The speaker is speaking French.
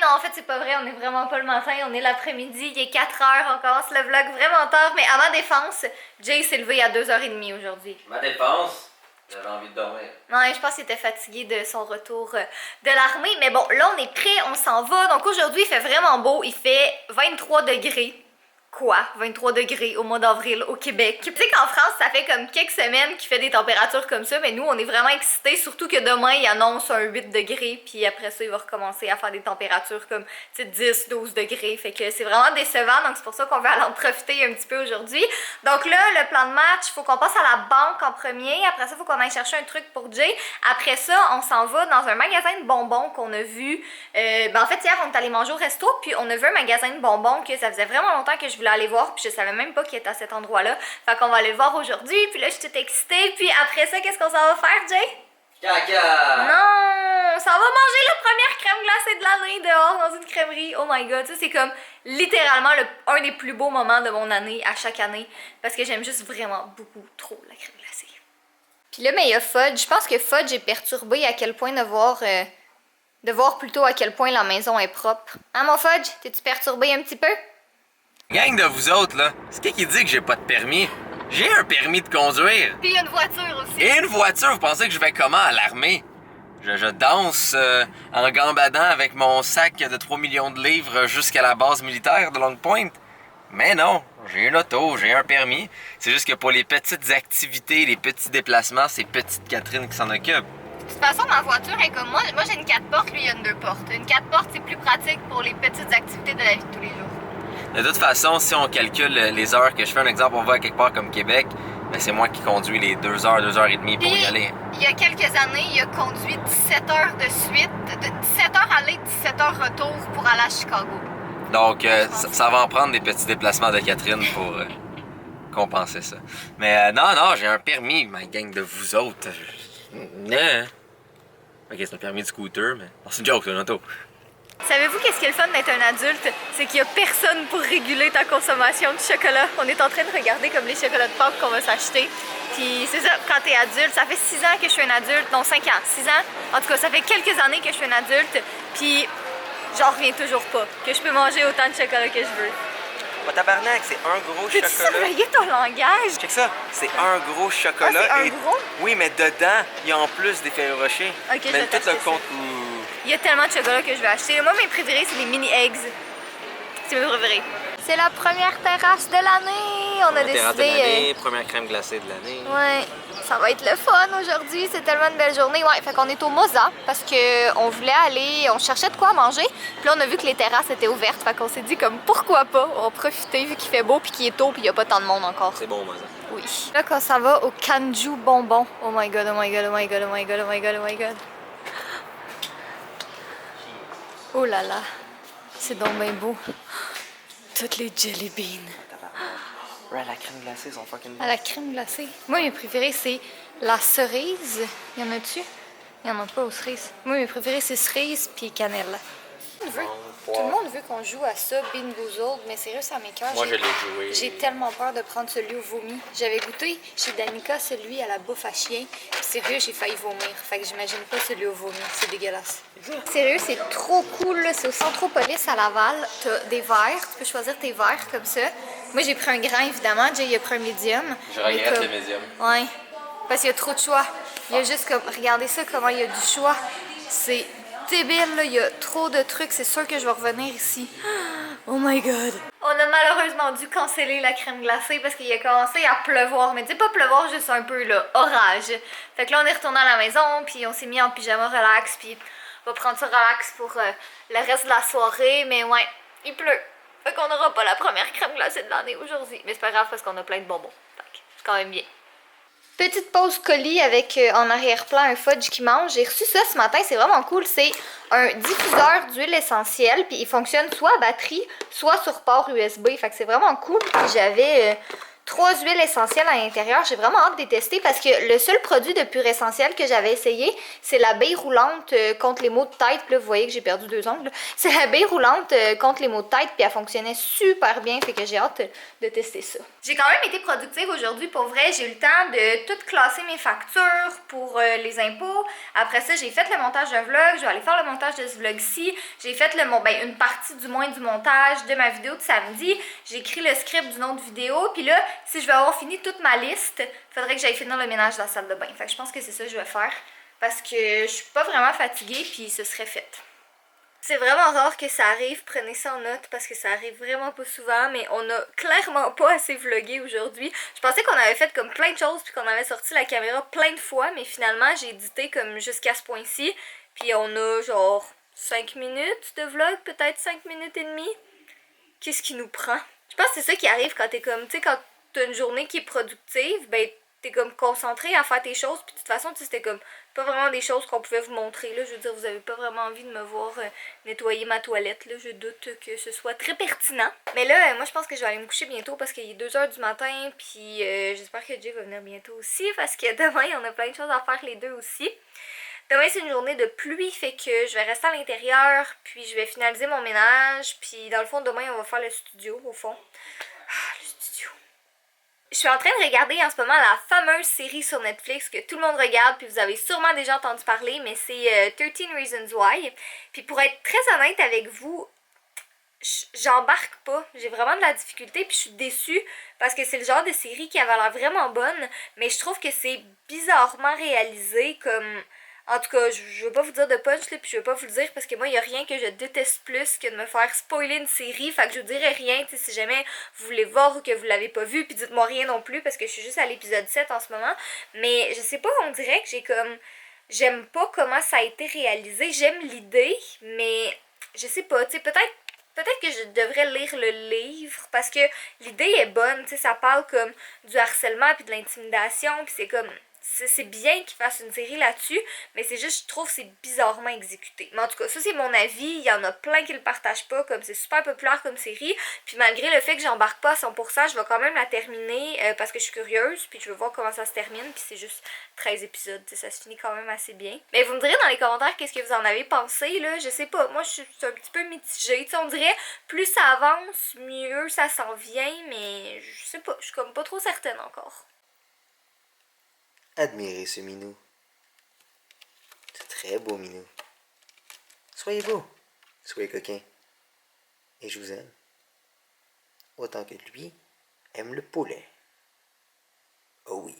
non, en fait, c'est pas vrai, on est vraiment pas le matin, on est l'après-midi, il est 4h, on commence le vlog vraiment tard, mais à ma défense, Jay s'est levé à 2h30 aujourd'hui. Ma défense, j'avais envie de dormir. Non, je pense qu'il était fatigué de son retour de l'armée, mais bon, là, on est prêt, on s'en va. Donc aujourd'hui, il fait vraiment beau, il fait 23 degrés. Quoi? 23 degrés au mois d'avril au Québec. Tu sais qu'en France, ça fait comme quelques semaines qu'il fait des températures comme ça, mais nous, on est vraiment excités, surtout que demain, il annonce un 8 degrés, puis après ça, il va recommencer à faire des températures comme 10, 12 degrés. Fait que c'est vraiment décevant, donc c'est pour ça qu'on veut aller en profiter un petit peu aujourd'hui. Donc là, le plan de match, il faut qu'on passe à la banque en premier, après ça, il faut qu'on aille chercher un truc pour Jay. Après ça, on s'en va dans un magasin de bonbons qu'on a vu. En fait, hier, on est allé manger au resto, puis on a vu un magasin de bonbons que ça faisait vraiment longtemps que je voulais aller voir, puis je savais même pas qu'il était à cet endroit-là. Fait qu'on va aller le voir aujourd'hui, puis là, je suis toute excitée. Puis après ça, qu'est-ce qu'on s'en va faire, Jay? Caca! Non! On s'en va manger la première crème glacée de l'année dehors dans une crèmerie. Oh my god, ça c'est comme littéralement un des plus beaux moments de mon année à chaque année, parce que j'aime juste vraiment beaucoup trop la crème glacée. Puis là, mais il y a Fudge. Je pense que Fudge est perturbé à quel point de voir plutôt à quel point la maison est propre. Hein, mon Fudge? T'es-tu perturbé un petit peu? Gang de vous autres, là, c'est qui dit que j'ai pas de permis? J'ai un permis de conduire. Puis il y a une voiture aussi. Et une voiture, vous pensez que je vais comment à l'armée? Je danse en gambadant avec mon sac de 3 millions de livres jusqu'à la base militaire de Long Point. Mais non, j'ai une auto, j'ai un permis. C'est juste que pour les petites activités, les petits déplacements, c'est petite Catherine qui s'en occupe. De toute façon, ma voiture est comme moi. Moi, j'ai une 4 portes, lui, il y a une 2 portes. Une 4 portes, c'est plus pratique pour les petites activités de la vie de tous les jours. De toute façon, si on calcule les heures que je fais, un exemple, on va à quelque part comme Québec, ben c'est moi qui conduis les 2 heures, 2h30 pour y aller. Il y a quelques années, il a conduit 17 heures de suite, 17 heures aller, 17 heures retour pour aller à Chicago. Donc, ça va en prendre des petits déplacements de Catherine pour compenser ça. Mais non, j'ai un permis, ma gang de vous autres. Non. Ok, c'est un permis de scooter, mais c'est une joke, c'est une auto. Savez-vous qu'est-ce qui est le fun d'être un adulte? C'est qu'il n'y a personne pour réguler ta consommation de chocolat. On est en train de regarder comme les chocolats de Pâques qu'on va s'acheter. Puis c'est ça, quand t'es adulte, ça fait 6 ans que je suis un adulte, non 5 ans, 6 ans. En tout cas, ça fait quelques années que je suis un adulte. Puis j'en reviens toujours pas, que je peux manger autant de chocolat que je veux. Oh, tabarnak, c'est un gros Peux-tu chocolat. surveiller ton langage? Check ça, c'est un gros chocolat. Ah, c'est un gros? Oui, mais dedans, il y a en plus des Ferrero Rocher. Ok, je mais vais tout le t'acheter compte. Il y a tellement de chocolat que je vais acheter. Moi, mes préférés, c'est les mini eggs. C'est mes préférés. C'est la première terrasse de l'année. On a décidé. Première crème glacée de l'année. Ouais, ça va être le fun aujourd'hui. C'est tellement une belle journée. Ouais, fait qu'on est au Moza parce que on voulait aller, on cherchait de quoi manger. Puis là, on a vu que les terrasses étaient ouvertes. Fait qu'on s'est dit comme pourquoi pas. On va profiter vu qu'il fait beau puis qu'il est tôt puis il y a pas tant de monde encore. C'est bon, Moza. Oui. Là, quand ça va au Kanju bonbon. Oh my god, oh my god, oh my god, oh my god, oh my god, oh my god. Oh là là, c'est donc bien beau. Toutes les jelly beans. Ouais, la crème glacée, sont fucking À la crème glacée. Moi, mes préférés, c'est la cerise. Y en a-tu? Il y en a pas aux cerises. Moi, mes préférés, c'est cerise puis cannelle. Tout le monde veut qu'on joue à ça, Bean Boozled, mais sérieux, ça m'écoeure. Moi, je l'ai joué. J'ai tellement peur de prendre celui au vomi. J'avais goûté chez Danica celui à la bouffe à chien. Puis sérieux, j'ai failli vomir. Fait que j'imagine pas celui au vomi. C'est dégueulasse. Sérieux, c'est trop cool. C'est au Centropolis à Laval. T'as des verres. Tu peux choisir tes verres comme ça. Moi, j'ai pris un grand, évidemment. Jay a pris un médium. Je regrette le médium. Ouais. Parce qu'il y a trop de choix. Il y a juste comme... Regardez ça, comment il y a du choix. C'est débile, là. Il y a trop de trucs. C'est sûr que je vais revenir ici. Oh my god. On a malheureusement dû canceller la crème glacée parce qu'il a commencé à pleuvoir. Mais tu sais, pas pleuvoir, juste un peu, là. Orage. Fait que là, on est retourné à la maison, puis on s'est mis en pyjama relax, puis on va prendre ça relax pour le reste de la soirée. Mais ouais, il pleut. Fait qu'on n'aura pas la première crème glacée de l'année aujourd'hui. Mais c'est pas grave parce qu'on a plein de bonbons. Fait que c'est quand même bien. Petite pause colis avec en arrière-plan un fudge qui mange. J'ai reçu ça ce matin, c'est vraiment cool. C'est un diffuseur d'huile essentielle, puis il fonctionne soit à batterie, soit sur port USB. Fait que c'est vraiment cool. Puis j'avais 3 huiles essentielles à l'intérieur. J'ai vraiment hâte de les tester parce que le seul produit de pur essentiel que j'avais essayé, c'est l'abeille roulante contre les maux de tête. Puis là, vous voyez que j'ai perdu 2 ongles. C'est l'abeille roulante contre les maux de tête, puis elle fonctionnait super bien, fait que j'ai hâte de tester ça. J'ai quand même été productive aujourd'hui, pour vrai. J'ai eu le temps de tout classer mes factures pour les impôts. Après ça, j'ai fait le montage d'un vlog. Je vais aller faire le montage de ce vlog-ci. J'ai fait une partie du moins du montage de ma vidéo de samedi. J'ai écrit le script d'une autre vidéo. Puis là, si je veux avoir fini toute ma liste, il faudrait que j'aille finir le ménage de la salle de bain. Fait que je pense que c'est ça que je vais faire. Parce que je suis pas vraiment fatiguée, puis ce serait fait. C'est vraiment rare que ça arrive, prenez ça en note parce que ça arrive vraiment pas souvent, mais on a clairement pas assez vlogué aujourd'hui. Je pensais qu'on avait fait comme plein de choses puis qu'on avait sorti la caméra plein de fois, mais finalement j'ai édité comme jusqu'à ce point-ci, puis on a genre 5 minutes de vlog, peut-être 5 minutes et demie. Qu'est-ce qui nous prend? Je pense que c'est ça qui arrive quand t'es comme, tu sais, quand t'as une journée qui est productive, ben t'es comme concentré à faire tes choses, puis de toute façon, tu sais, c'était comme pas vraiment des choses qu'on pouvait vous montrer, là. Je veux dire, vous avez pas vraiment envie de me voir nettoyer ma toilette, là. Je doute que ce soit très pertinent. Mais là, moi, je pense que je vais aller me coucher bientôt parce qu'il est 2h du matin, puis j'espère que Jay va venir bientôt aussi, parce que demain, on a plein de choses à faire les deux aussi. Demain, c'est une journée de pluie, fait que je vais rester à l'intérieur, puis je vais finaliser mon ménage, puis dans le fond, demain, on va faire le studio, au fond. Ah, le studio. Je suis en train de regarder en ce moment la fameuse série sur Netflix que tout le monde regarde, puis vous avez sûrement déjà entendu parler, mais c'est 13 Reasons Why. Puis pour être très honnête avec vous, j'embarque pas. J'ai vraiment de la difficulté, puis je suis déçue parce que c'est le genre de série qui avait l'air vraiment bonne, mais je trouve que c'est bizarrement réalisé comme... En tout cas, je veux pas vous dire de punch, là, puis je veux pas vous le dire parce que moi, il y a rien que je déteste plus que de me faire spoiler une série. Fait que je vous dirai rien, tu sais, si jamais vous voulez voir ou que vous l'avez pas vu, puis dites-moi rien non plus parce que je suis juste à l'épisode 7 en ce moment. Mais je sais pas, on dirait que j'ai comme... J'aime pas comment ça a été réalisé. J'aime l'idée, mais je sais pas, tu sais, peut-être que je devrais lire le livre parce que l'idée est bonne, tu sais, ça parle comme du harcèlement puis de l'intimidation, puis c'est comme... C'est bien qu'ils fassent une série là-dessus, mais c'est juste, je trouve, c'est bizarrement exécuté. Mais en tout cas, ça c'est mon avis, il y en a plein qui le partagent pas, comme c'est super populaire comme série, puis malgré le fait que j'embarque pas à 100%, je vais quand même la terminer parce que je suis curieuse, puis je veux voir comment ça se termine, puis c'est juste 13 épisodes, ça se finit quand même assez bien. Mais vous me direz dans les commentaires qu'est-ce que vous en avez pensé, là, je sais pas, moi je suis un petit peu mitigée, tu sais, on dirait plus ça avance, mieux ça s'en vient, mais je sais pas, je suis comme pas trop certaine encore. Admirez ce minou. C'est très beau minou. Soyez beau, soyez coquin. Et je vous aime. Autant que lui aime le poulet. Oh oui.